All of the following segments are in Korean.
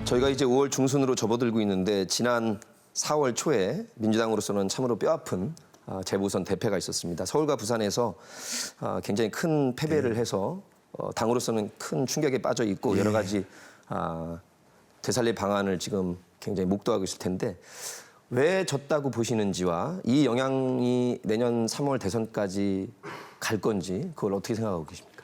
저희가 이제 5월 중순으로 접어들고 있는데 지난 4월 초에 민주당으로서는 참으로 뼈아픈 재보선 대패가 있었습니다. 서울과 부산에서 굉장히 큰 패배를 해서 당으로서는 큰 충격에 빠져 있고 여러 가지 되살릴 방안을 지금 굉장히 목도하고 있을 텐데 왜 졌다고 보시는지와 이 영향이 내년 3월 대선까지 갈 건지 그걸 어떻게 생각하고 계십니까?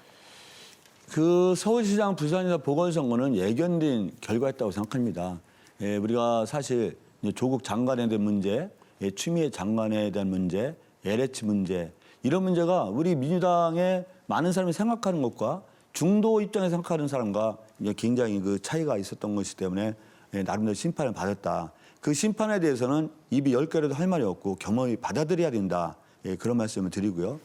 그 서울시장, 부산이나 보궐선거는 예견된 결과였다고 생각합니다. 우리가 사실 조국 장관에 대한 문제, 추미애 장관에 대한 문제, LH 문제 이런 문제가 우리 민주당의 많은 사람이 생각하는 것과 중도 입장에서 생각하는 사람과 굉장히 그 차이가 있었던 것이기 때문에 나름대로 심판을 받았다. 그 심판에 대해서는 입이 10개라도 할 말이 없고 겸허히 받아들여야 된다. 그런 말씀을 드리고요.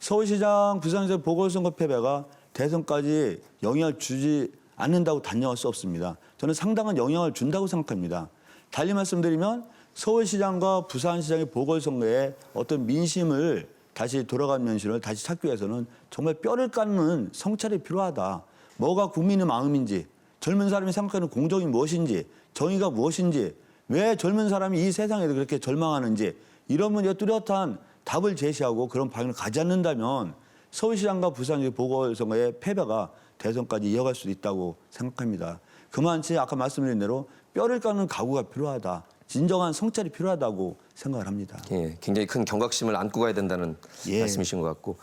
서울시장, 부산에서 보궐선거 패배가 대선까지 영향을 주지 않는다고 단정할 수 없습니다. 저는 상당한 영향을 준다고 생각합니다. 달리 말씀드리면 서울시장과 부산시장의 보궐선거에 어떤 민심을 다시 돌아간 민심을 다시 찾기 위해서는 정말 뼈를 깎는 성찰이 필요하다. 뭐가 국민의 마음인지, 젊은 사람이 생각하는 공정이 무엇인지, 정의가 무엇인지, 왜 젊은 사람이 이 세상에서 그렇게 절망하는지 이런 문제에 뚜렷한 답을 제시하고 그런 방향을 가지 않는다면 서울시장과 부산시 보궐선거의 패배가 대선까지 이어갈 수도 있다고 생각합니다. 그만치 아까 말씀드린 대로 뼈를 깎는 각오가 필요하다. 진정한 성찰이 필요하다고 생각을 합니다. 예, 굉장히 큰 경각심을 안고 가야 된다는 말씀이신 것 같고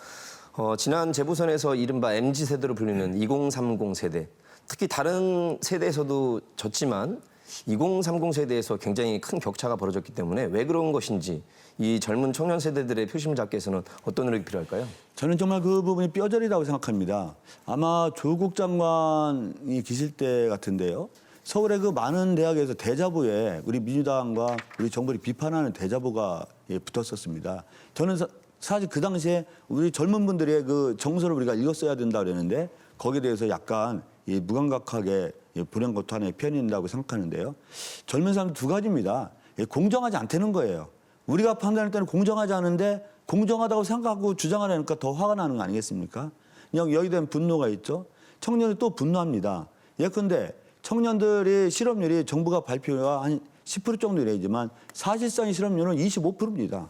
지난 재보선에서 이른바 MZ세대로 불리는 2030 세대 특히 다른 세대에서도 졌지만 2030 세대에서 굉장히 큰 격차가 벌어졌기 때문에 왜 그런 것인지 이 젊은 청년 세대들의 표심을 잡기 위해서는 어떤 노력이 필요할까요? 저는 정말 그 부분이 뼈저리다고 생각합니다. 아마 조국 장관이 계실 때 같은데요. 서울의 그 많은 대학에서 대자보에 우리 민주당과 우리 정부를 비판하는 대자보가 붙었었습니다. 저는 사실 그 당시에 우리 젊은 분들의 그 정서를 우리가 읽었어야 된다 그랬는데 거기에 대해서 약간 무감각하게 불행고탄에 편인다고 생각하는데요. 젊은 사람은 두 가지입니다. 공정하지 않다는 거예요. 우리가 판단할 때는 공정하지 않은데 공정하다고 생각하고 주장하려니까 더 화가 나는 거 아니겠습니까? 여기에 대한 분노가 있죠. 청년이 또 분노합니다. 예컨대 청년들의 실업률이 정부가 발표가 한 10% 정도 이래지만 사실상의 실업률은 25%입니다.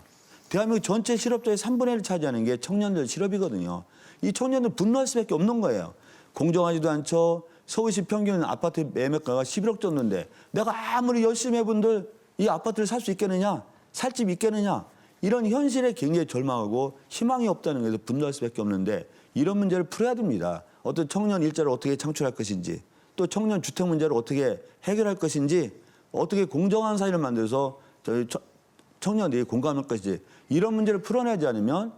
대한민국 전체 실업자의 3분의 1을 차지하는 게 청년들 실업이거든요. 이 청년들 분노할 수밖에 없는 거예요. 공정하지도 않죠. 서울시 평균 아파트 매매가가 11억 정도인데 내가 아무리 열심히 해본들 이 아파트를 살 수 있겠느냐? 살 집 있겠느냐? 이런 현실에 굉장히 절망하고 희망이 없다는 것에서 분노할 수밖에 없는데 이런 문제를 풀어야 됩니다. 어떤 청년 일자리를 어떻게 창출할 것인지 또 청년 주택 문제를 어떻게 해결할 것인지 어떻게 공정한 사회를 만들어서 저희 청년들이 공감할 것인지 이런 문제를 풀어내지 않으면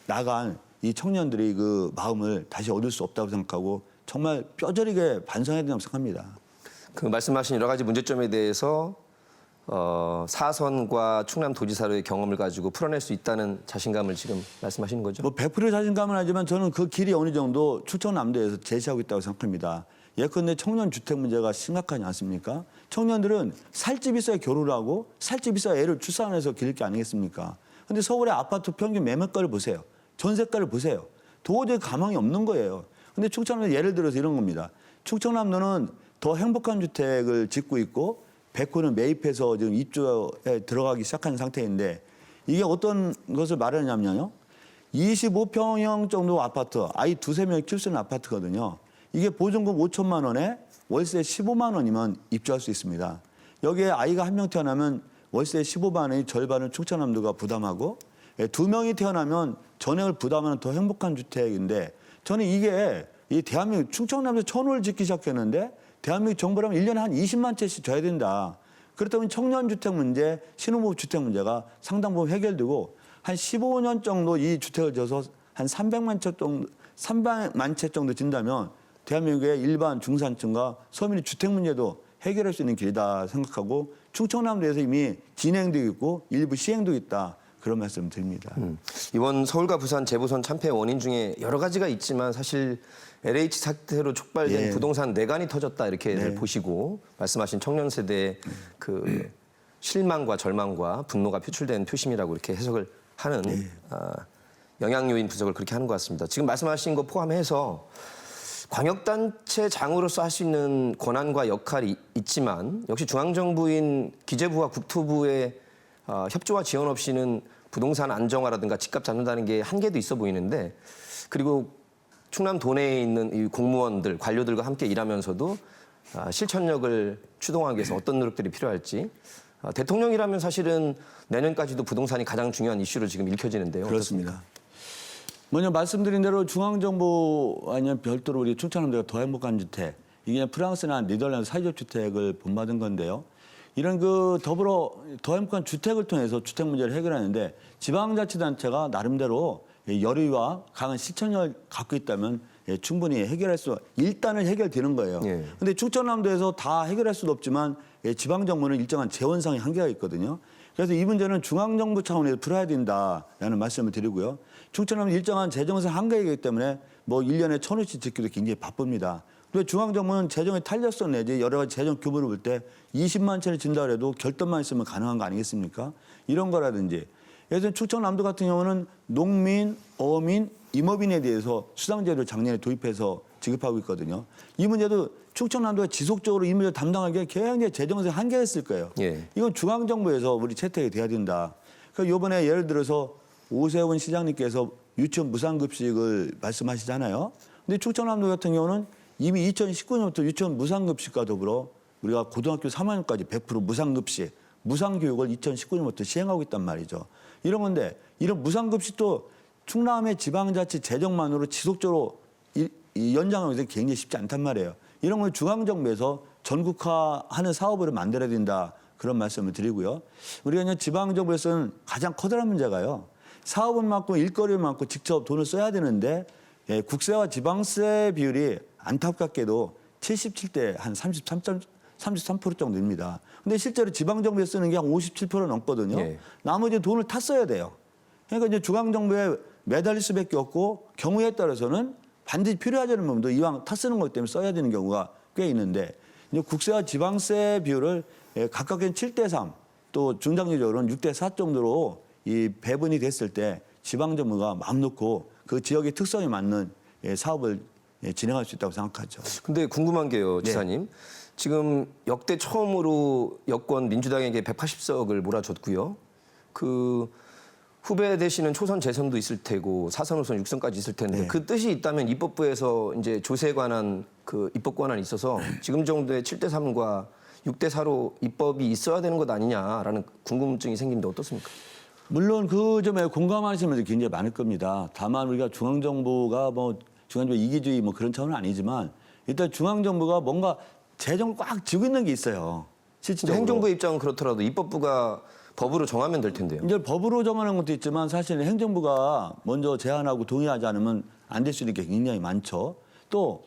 나간 이 청년들이 그 마음을 다시 얻을 수 없다고 생각하고 정말 뼈저리게 반성해야 된다고 생각합니다. 그 말씀하신 여러 가지 문제점에 대해서 사선과 충남도지사로의 경험을 가지고 풀어낼 수 있다는 자신감을 지금 말씀하시는 거죠? 뭐 100% 자신감은 하지만 저는 그 길이 어느 정도 충청남도에서 제시하고 있다고 생각합니다. 예컨대 청년 주택 문제가 심각하지 않습니까? 청년들은 살 집 있어야 결혼을 하고 살 집 있어야 애를 출산해서 기를 게 아니겠습니까? 근데 서울의 아파트 평균 매매가를 보세요. 전세가를 보세요. 도저히 가망이 없는 거예요. 근데 충청남도 예를 들어서 이런 겁니다. 충청남도는 더 행복한 주택을 짓고 있고 100호는 매입해서 지금 입주에 들어가기 시작한 상태인데 이게 어떤 것을 말하냐면요. 25평형 정도 아파트, 아이 두세 명이 키울 수 있는 아파트거든요. 이게 보증금 5천만 원에 월세 15만 원이면 입주할 수 있습니다. 여기에 아이가 한 명 태어나면 월세 15만 원의 절반을 충청남도가 부담하고 두 명이 태어나면 전액을 부담하는 더 행복한 주택인데 저는 이게 이 대한민국 충청남도 1000호를 짓기 시작했는데 대한민국 정부라면 1년에 한 20만 채씩 줘야 된다. 그렇다면 청년주택 문제, 신혼부부 주택 문제가 상당 부분 해결되고 한 15년 정도 이 주택을 져서 한 300만 채 정도 진다면 대한민국의 일반 중산층과 서민의 주택 문제도 해결할 수 있는 길이다 생각하고 충청남도에서 이미 진행되고 있고 일부 시행되고 있다. 그런 말씀 드립니다. 이번 서울과 부산 재보선 참패의 원인 중에 여러 가지가 있지만 사실 LH 사태로 촉발된 부동산 내간이 터졌다 이렇게 보시고 말씀하신 청년 세대의 그 실망과 절망과 분노가 표출된 표심이라고 이렇게 해석을 하는 영향 요인 분석을 그렇게 하는 것 같습니다. 지금 말씀하신 거 포함해서 광역단체장으로서 할 수 있는 권한과 역할이 있지만 역시 중앙정부인 기재부와 국토부의 협조와 지원 없이는 부동산 안정화라든가 집값 잡는다는 게 한계도 있어 보이는데 그리고 충남 도내에 있는 이 공무원들, 관료들과 함께 일하면서도 실천력을 추동하기 위해서 어떤 노력들이 필요할지 대통령이라면 사실은 내년까지도 부동산이 가장 중요한 이슈로 지금 읽혀지는데요. 그렇습니다. 먼저 말씀드린 대로 중앙정부 아니면 별도로 우리 충청남도가 더 행복한 주택, 이게 프랑스나 네덜란드 사회적 주택을 본받은 건데요. 이런 그 더불어 더 행복한 주택을 통해서 주택 문제를 해결하는데 지방자치단체가 나름대로 여유와 강한 실천력을 갖고 있다면 충분히 해결할 수, 일단은 해결되는 거예요. 그런데 충청남도에서 다 해결할 수도 없지만 지방정부는 일정한 재원상의 한계가 있거든요. 그래서 이 문제는 중앙정부 차원에서 풀어야 된다라는 말씀을 드리고요. 충청남도 일정한 재정상 한계이기 때문에 뭐 1년에 1,000원씩 짓기도 굉장히 바쁩니다. 그리고 중앙정부는 재정의 탄력성 내지 여러 가지 재정 규모를 볼 때 20만 채를 준다 해도 결단만 있으면 가능한 거 아니겠습니까? 이런 거라든지. 그래서 충청남도 같은 경우는 농민, 어민, 임업인에 대해서 수당제도를 작년에 도입해서 지급하고 있거든요. 이 문제도 충청남도가 지속적으로 이 문제 담당하기에 굉장히 재정상 한계가 있을 거예요. 이건 중앙정부에서 우리 채택이 돼야 된다. 그러니까 이번에 예를 들어서 오세훈 시장님께서 유치원 무상급식을 말씀하시잖아요. 근데 충청남도 같은 경우는 이미 2019년부터 유치원 무상급식과 더불어 우리가 고등학교 3학년까지 100% 무상급식, 무상교육을 2019년부터 시행하고 있단 말이죠. 이런 건데 이런 무상급식도 충남의 지방자치 재정만으로 지속적으로 연장하는 것은 굉장히 쉽지 않단 말이에요. 이런 걸 중앙정부에서 전국화하는 사업을 만들어야 된다. 그런 말씀을 드리고요. 우리가 이제 지방정부에서는 가장 커다란 문제가요. 사업은 많고 일거리는 많고 직접 돈을 써야 되는데 국세와 지방세 비율이 안타깝게도 77대 한 33% 정도입니다. 근데 실제로 지방정부에 쓰는 게 한 57% 넘거든요. 나머지 돈을 다 써야 돼요. 그러니까 이제 중앙정부에 매달릴 수밖에 없고 경우에 따라서는 반드시 필요하지 않은 부분도 이왕 타 쓰는 것 때문에 써야 되는 경우가 꽤 있는데 이제 국세와 지방세 비율을 각각의 7대3 또 중장기적으로는 6대4 정도로 이 배분이 됐을 때 지방정부가 마음 놓고 그 지역의 특성에 맞는 사업을 진행할 수 있다고 생각하죠. 근데 궁금한 게요, 지사님. 지금 역대 처음으로 여권 민주당에게 180석을 몰아줬고요. 그 후배 되시는 초선 재선도 있을 테고 사선, 오선, 육선까지 있을 텐데 그 뜻이 있다면 입법부에서 이제 조세에 관한 그 입법 권한이 있어서 지금 정도의 7대3과 6대4로 입법이 있어야 되는 것 아니냐라는 궁금증이 생기는데 어떻습니까? 물론 그 점에 공감하시는 분들이 굉장히 많을 겁니다. 다만 우리가 중앙정부가 뭐 중앙정부 이기주의 뭐 그런 차원은 아니지만 일단 중앙정부가 뭔가 재정을 꽉 쥐고 있는 게 있어요. 실질적으로. 행정부의 입장은 그렇더라도 입법부가 법으로 정하면 될 텐데요. 이제 법으로 정하는 것도 있지만 사실은 행정부가 먼저 제안하고 동의하지 않으면 안 될 수 있는 게 굉장히 많죠. 또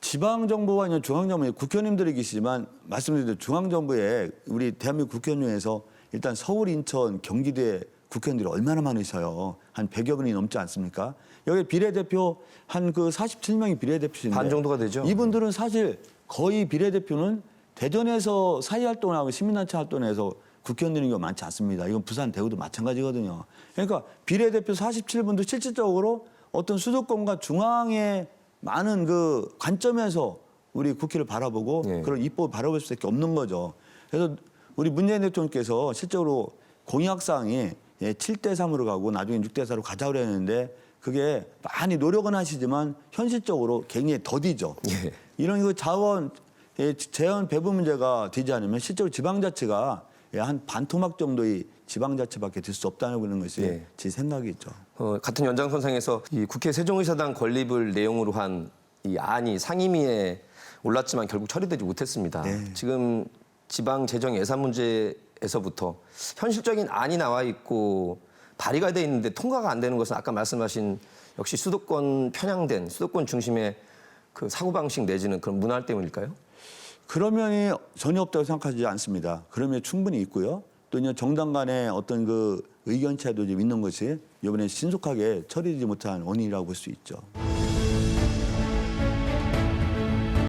지방정부와 이제 중앙정부, 국회의원님들이 계시지만 말씀드린 중앙정부에 우리 대한민국 국회의원 중에서 일단 서울, 인천, 경기도에 국회의원들이 얼마나 많으셔요. 한 100여 분이 넘지 않습니까? 여기 비례대표 한 그 47명이 비례대표인데 반 정도가 되죠. 이분들은 사실 거의 비례대표는 대전에서 사회활동을 하고 시민단체 활동해서 국회의원 되는 경우가 많지 않습니다. 이건 부산, 대구도 마찬가지거든요. 그러니까 비례대표 47분도 실질적으로 어떤 수도권과 중앙의 많은 그 관점에서 우리 국회를 바라보고 그런 입법을 바라볼 수밖에 없는 거죠. 그래서 우리 문재인 대통령께서 실제로 공약사항이 7대3으로 가고 나중에 6대4로 가자고 그랬는데 그게 많이 노력은 하시지만 현실적으로 굉장히 더디죠. 이런 그 자원, 재원 배분 문제가 되지 않으면 실제로 지방자치가 한 반토막 정도의 지방자치밖에 될 수 없다는 것이 제 생각이죠. 같은 연장선상에서 이 국회 세종의사당 건립을 내용으로 한 이 안이 상임위에 올랐지만 결국 처리되지 못했습니다. 지금 지방 재정 예산 문제에서부터 현실적인 안이 나와 있고 발의가 돼 있는데 통과가 안 되는 것은 아까 말씀하신 역시 수도권 편향된 수도권 중심의 그 사고방식 내지는 그런 문화 때문일까요? 그런 면이 전혀 없다고 생각하지 않습니다. 그런 면이 충분히 있고요. 또 이제 정당 간의 어떤 그 의견 차이도 좀 있는 것이 이번에 신속하게 처리되지 못한 원인이라고 볼 수 있죠.